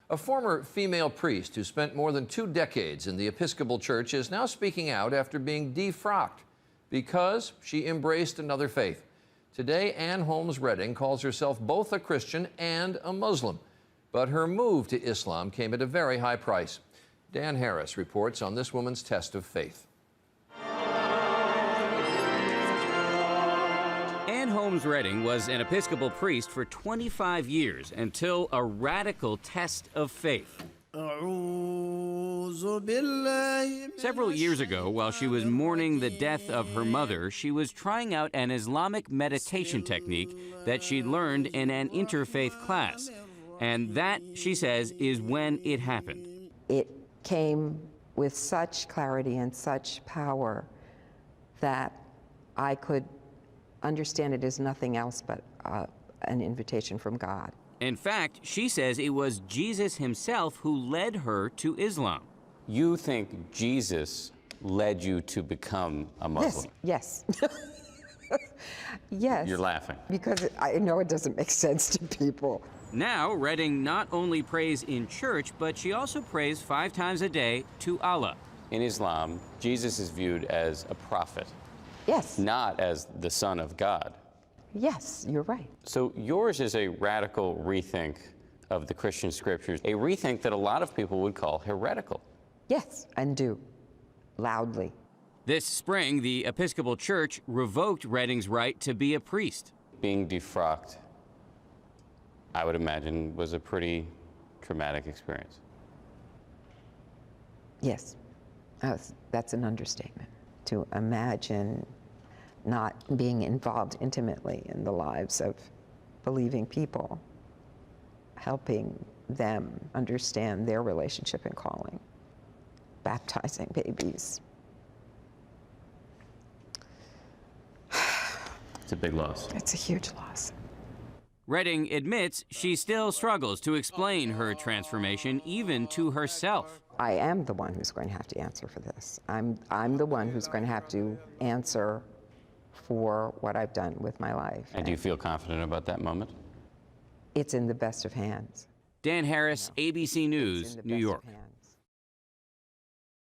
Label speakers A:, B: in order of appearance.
A: A former female priest who spent more than 2 decades in the Episcopal Church is now speaking out after being defrocked because she embraced another faith. Today, Ann Holmes Redding calls herself both a Christian and a Muslim, but her move to Islam came at a very high price. Dan Harris reports on this woman's test of faith.
B: Ann Holmes Redding was an Episcopal priest for 25 years until a radical test of faith. Several years ago, while she was mourning the death of her mother, she was trying out an Islamic meditation technique that she'd learned in an interfaith class. And that, she says, is when it happened.
C: It came with such clarity and such power that I could understand it as nothing else but an invitation from God.
B: In fact, she says it was Jesus himself who led her to Islam.
D: You think Jesus led you to become a Muslim?
C: Yes. Yes.
D: You're laughing.
C: Because I know it doesn't make sense to people.
B: Now, Redding not only prays in church, but she also prays 5 times a day to Allah.
D: In Islam, Jesus is viewed as a prophet.
C: Yes.
D: Not as the Son of God.
C: Yes, you're right.
D: So yours is a radical rethink of the Christian scriptures, a rethink that a lot of people would call heretical.
C: Yes, and do, loudly.
B: This spring, the Episcopal Church revoked Redding's right to be a priest.
D: Being defrocked, I would imagine, was a pretty traumatic experience.
C: Yes, that's an understatement. To imagine not being involved intimately in the lives of believing people, helping them understand their relationship and calling, baptizing babies.
D: It's a big loss.
C: It's a huge loss.
B: Redding admits she still struggles to explain her transformation, even to herself.
C: I am the one who's going to have to answer for this. I'm the one who's going to have to answer for what I've done with my life.
D: And do you feel confident about that moment?
C: It's in the best of hands.
B: Dan Harris, ABC News, New York.